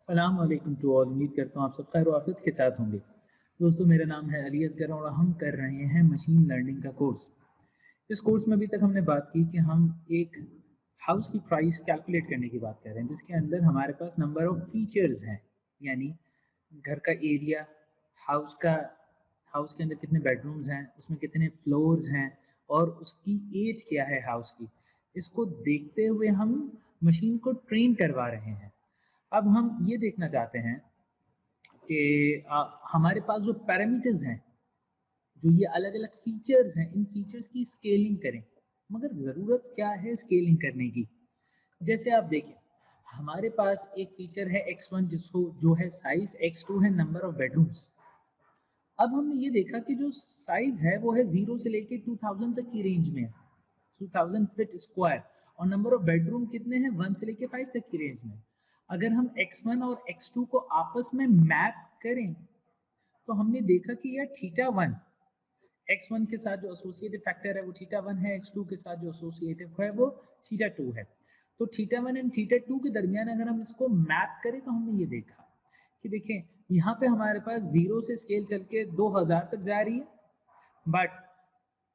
अस्सलाम वालेकुम to all. उम्मीद करता हूँ आप सब खैर वाफियत के साथ होंगे। दोस्तों, मेरा नाम है अली असगर और हम कर रहे हैं मशीन लर्निंग का कोर्स। इस कोर्स में अभी तक हमने बात की कि हम एक हाउस की प्राइस कैलकुलेट करने की बात कर रहे हैं, जिसके अंदर हमारे पास नंबर ऑफ फीचर्स हैं, यानी घर का एरिया, हाउस का हाउस के अंदर कितने बेडरूम्स हैं, उसमें कितने फ्लोर्स हैं और उसकी एज क्या है हाउस की। इसको देखते हुए हम मशीन को ट्रेन करवा रहे हैं। अब हम ये देखना चाहते हैं कि हमारे पास जो पैरामीटर्स हैं, जो ये अलग-अलग फीचर्स हैं, इन फीचर्स की स्केलिंग करें। मगर ज़रूरत क्या है स्केलिंग करने की? जैसे आप देखिए, हमारे पास एक फीचर है x1 जिसको जो है साइज़, x2 है नंबर ऑफ बेडरूम्स। अब हमने ये देखा कि जो साइज़ है वो है 0 से लेके 2000 तक की रेंज में है, 2000 फीट स्क्वायर, और नंबर ऑफ बेडरूम कितने हैं 1 से लेके 5 तक की रेंज में। अगर हम x1 और x2 को आपस में मैप करें तो हमने देखा कि यार थीटा 1 x1 के साथ जो एसोसिएटिव फैक्टर है वो थीटा 1 है, x2 के साथ जो एसोसिएटिव है वो थीटा 2 है। तो थीटा 1 एंड थीटा 2 के दरमियान अगर हम इसको मैप करें तो हमने ये देखा कि देखें, यहाँ पे हमारे पास 0 से स्केल चल के 2000 तक जा रही है, बट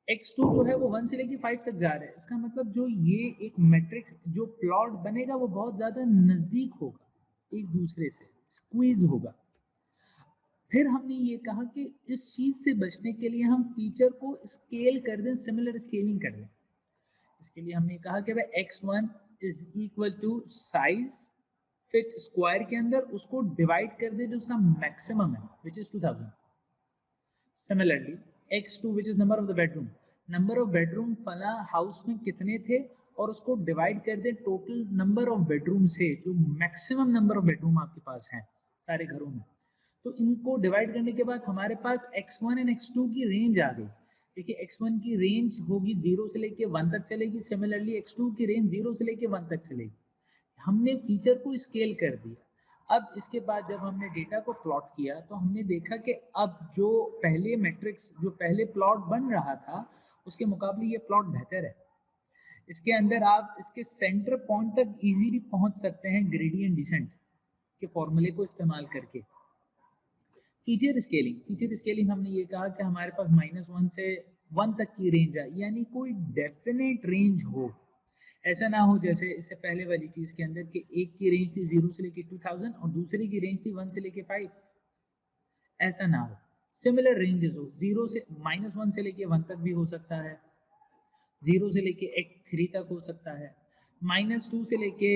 x2 जो है वो 1 से लेके 5 तक जा रहा है। इसका मतलब जो ये एक मैट्रिक्स जो प्लॉट बनेगा वो बहुत ज़्यादा नज़दीक होगा, एक दूसरे से स्क्वीज़ होगा। फिर हमने ये कहा कि इस चीज़ से बचने के लिए हम फीचर को स्केल कर दें, सिमिलर स्केलिंग कर दें। इसके लिए हमने कहा कि भाई x1 is equal to size feet square के अंदर उसको डिवाइड कर दे जो उसका मैक्सिमम है, which is 2000। Similarly x2 which is number of bedroom फला हाउस में कितने थे और उसको डिवाइड कर दे टोटल नंबर ऑफ बेडरूम से, जो मैक्सिमम नंबर ऑफ बेडरूम आपके पास हैं सारे घरों में। तो इनको डिवाइड करने के बाद हमारे पास x1 एंड x2 की रेंज आ गई। देखिए, x1 की रेंज होगी 0 से लेके 1 तक चलेगी, सिमिलरली x2 की रेंज 0 से लेके 1 तक चलेगी। हमने फीचर को स्केल कर दिया। अब इसके बाद जब हमने डेटा को प्लॉट किया तो हमने देखा कि अब जो पहले मैट्रिक्स जो पहले प्लॉट बन रहा था उसके मुकाबले ये प्लॉट बेहतर है। इसके अंदर आप इसके सेंटर पॉइंट तक इजीली पहुंच सकते हैं ग्रेडियंट डिसेंट के फॉर्मूले को इस्तेमाल करके। फीचर स्केलिंग हमने ये कहा कि हमारे पास -1 से 1 तक की रेंज है, यानी कोई डेफिनेट रेंज हो। ऐसा ना हो जैसे इससे पहले वाली चीज के अंदर कि एक की रेंज थी 0 से लेके 2000 और दूसरी की रेंज थी 1 से लेके 5। ऐसा ना हो, सिमिलर रेंजेस हो, 0 से -1 से लेके 1 तक भी हो सकता है, 0 से लेके एक 3 तक हो सकता है, -2 से लेके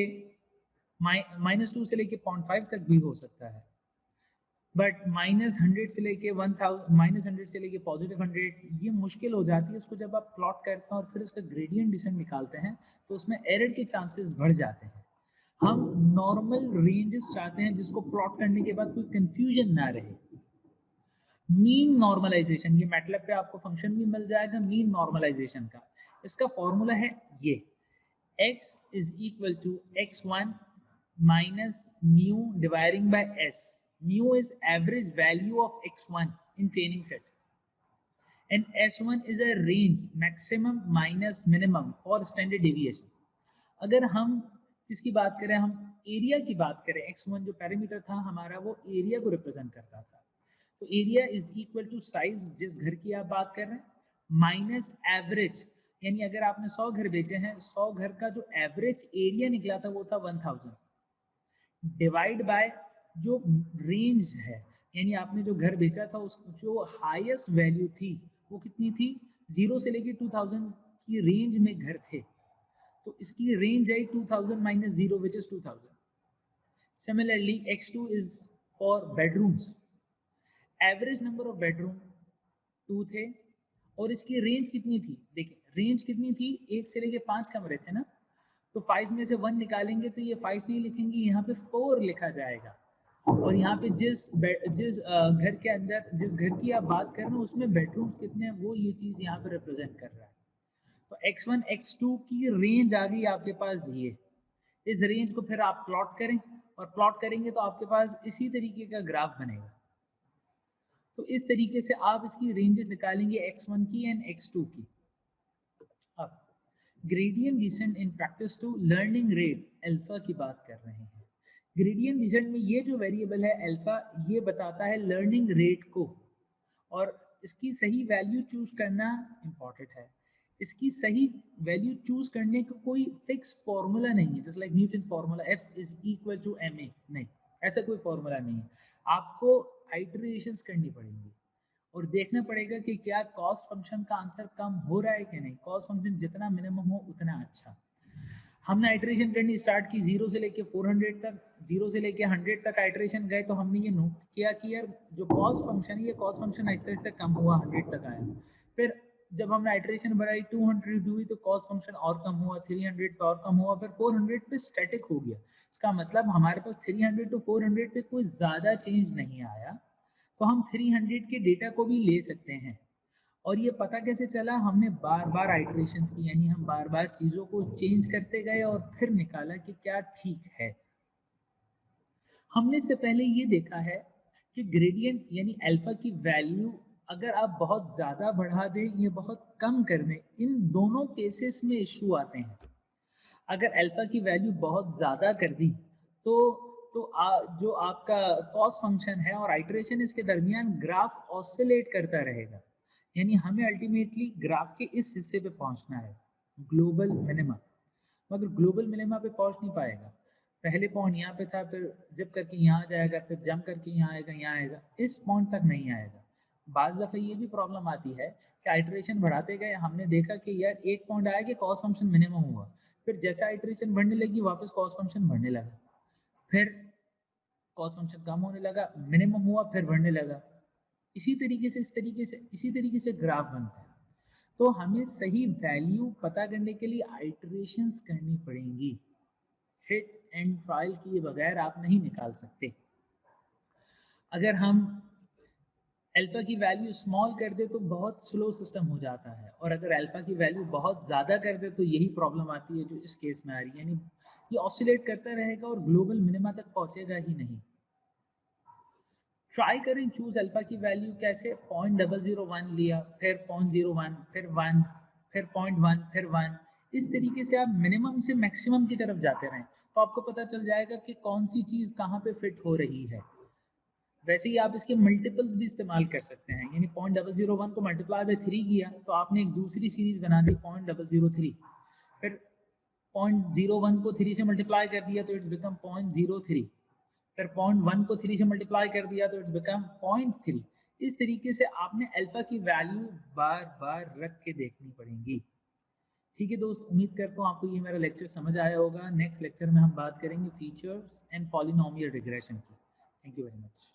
-2 से लेके 0.5 तक भी हो सकता है। बट -100 से लेके 1000, -100 से लेके +100 ये मुश्किल हो जाती है। इसको जब आप प्लॉट करते हैं और फिर इसका ग्रेडियंट डिसेंट निकालते हैं तो उसमें एरर के चांसेस बढ़ जाते हैं। हम नॉर्मल रेंजेस चाहते हैं जिसको प्लॉट करने के बाद कोई कंफ्यूजन ना रहे। मीन नॉर्मलाइजेशन, ये मैटलैब पे आपको फंक्शन भी मिल जाएगा मीन नॉर्मलाइजेशन का। इसका फॉर्मूला है ये, x is equal to x1 minus mu dividing by s. Mu is average value of x1 in training set, and s1 is a range maximum minus minimum for standard deviation. अगर हम किसकी बात करें, हम area की बात करें, x1 जो पैरामीटर था हमारा वो एरिया को रिप्रेजेंट करता था। तो area is equal to size, जिस घर की आप बात कर रहे हैं, माइनस एवरेज, यानी अगर आपने 100 घर बेचे हैं, 100 घर का जो एवरेज एरिया निकला था वो था 1000, डिवाइड बाय जो रेंज है, यानी आपने जो घर बेचा था उस जो हाईएस्ट वैल्यू थी वो कितनी थी, 0 से लेके 2000 की रेंज में घर थे, तो इसकी range I 2000 minus 0 which is 2000। Similarly x2 is for bedrooms, average number of bedroom 2 थे और इसकी रेंज कितनी थी, देखिए रेंज कितनी थी, 1 से लेके 5 कमरे थे ना, तो 5 में से 1 निकालेंगे तो ये 5 नहीं लिखेंगे, यहाँ पे 4 लिखा जाएगा। और यहाँ पे जिस घर के अंदर जिस घर की आप बात कर रहे हो उसमें बेडरूम्स कितने हैं वो ये चीज़ यहाँ पे रिप्रेजेंट कर रहा है। तो x1 x2 की रेंज आ गई आपके पास ये। इस रेंज को फिर आप प्लॉट करें और प्लॉट करेंगे तो आपके पास इसी तरीके का ग्राफ बनेगा। तो इस तरीके से आप इसकी रेंजेस निकालेंगे x1 की एंड x2 की। अब gradient descent in practice to learning rate alpha की बात कर रहे हैं। ग्रेडियंट डिसेंट में ये जो वेरिएबल है अल्फा, ये बताता है लर्निंग रेट को, और इसकी सही वैल्यू चूज करना इम्पॉर्टेंट है। इसकी सही वैल्यू चूज करने का कोई फिक्स फॉर्मूला नहीं है, जैसे like Newton formula F is equal to ma, नहीं, ऐसा कोई फॉर्मूला नहीं है। आपको आइटरेशंस करनी पड़ेंगी और देखना पड़ेगा कि क्या कॉस्ट फंक्शन का आंसर कम हो रहा है कि नहीं। कॉस्ट फंक्शन जितना मिनिमम हो उतना अच्छा। हमने आइटरेशन करनी स्टार्ट की 0 से लेके 400 तक, 0 से लेके 100 तक आइटरेशन गए, तो हमने ये नोट किया कि यार जो कॉस्ट फंक्शन है, ये कॉस्ट फंक्शन आहिस्ते आहिस्ते कम हुआ, 100 तक आया। फिर जब हमने आइटरेशन बढ़ाई 200 हुई तो कॉस्ट फंक्शन और कम हुआ, 300 पे और कम हुआ, फिर 400 पे स्टैटिक हो गया। इसका मतलब हमारे पास 300 टू 400 पे कोई ज़्यादा चेंज नहीं आया, तो हम 300 के डेटा को भी ले सकते हैं। और ये पता कैसे चला, हमने बार बार आइटरेशंस की, यानी हम बार बार चीज़ों को चेंज करते गए और फिर निकाला कि क्या ठीक है। हमने इससे पहले ये देखा है कि ग्रेडियंट यानी अल्फा की वैल्यू अगर आप बहुत ज़्यादा बढ़ा दें या बहुत कम कर दें, इन दोनों केसेस में इशू आते हैं। अगर अल्फा की वैल्यू बहुत ज़्यादा कर दी तो जो आपका कॉस्ट फंक्शन है और आइटरेशन, इसके दरमियान ग्राफ ऑसिलेट करता रहेगा। यानी हमें अल्टीमेटली ग्राफ के इस हिस्से पे पहुंचना है, ग्लोबल मिनिमा, मगर ग्लोबल मिनिमा पे पहुंच नहीं पाएगा। पहले पॉइंट यहाँ पे था, फिर जिप करके यहाँ जाएगा, फिर जंप करके यहाँ आएगा, यहाँ आएगा, इस पॉइंट तक नहीं आएगा। बाज़ दफ़े ये भी प्रॉब्लम आती है कि आइटरेशन बढ़ाते गए, हमने देखा कि यार एक पॉइंट आया कि कॉस्ट फंक्शन मिनिमम हुआ, फिर जैसे आइटरेशन बढ़ने लगी वापस कॉस्ट फंक्शन बढ़ने लगा, फिर कॉस्ट फंक्शन कम होने लगा, मिनिमम हुआ, फिर बढ़ने लगा। इसी तरीके से ग्राफ बनता है। तो हमें सही वैल्यू पता करने के लिए आइटरेशंस करनी पड़ेंगी। हिट एंड ट्रायल किए बगैर आप नहीं निकाल सकते। अगर हम अल्फा की वैल्यू स्मॉल कर दे तो बहुत स्लो सिस्टम हो जाता है, और अगर अल्फा की वैल्यू बहुत ज़्यादा कर दे तो यही प्रॉब्लम आती है जो इस केस में आ रही है, यानी ये ऑसिलेट करता रहेगा और ग्लोबल मिनिमा तक पहुंचेगा ही नहीं। ट्राई करें चूज अल्फा की वैल्यू कैसे, 0.001 लिया, फिर 0.01, फिर 1, फिर 0.1, फिर 1। इस तरीके से आप मिनिमम से मैक्सिमम की तरफ जाते रहें तो आपको पता चल जाएगा कि कौन सी चीज़ कहाँ पे फिट हो रही है। वैसे ही आप इसके मल्टीपल्स भी इस्तेमाल कर सकते हैं, यानी 0.001 को मल्टीप्लाई बाय 3 किया तो आपने एक दूसरी सीरीज बना दी 0.003, फिर 0.01 को 3 से मल्टीप्लाई कर दिया तो इट्स बिकम 0.03, फिर 0.1 को 3 से मल्टीप्लाई कर दिया तो इट्स बिकम 0.3। इस तरीके से आपने अल्फा की वैल्यू बार बार रख के देखनी पड़ेगी। ठीक है दोस्त, उम्मीद करता हूँ आपको ये मेरा लेक्चर समझ आया होगा। नेक्स्ट लेक्चर में हम बात करेंगे फीचर्स एंड पॉलिनोमियल रिग्रेशन की। Thank you very much.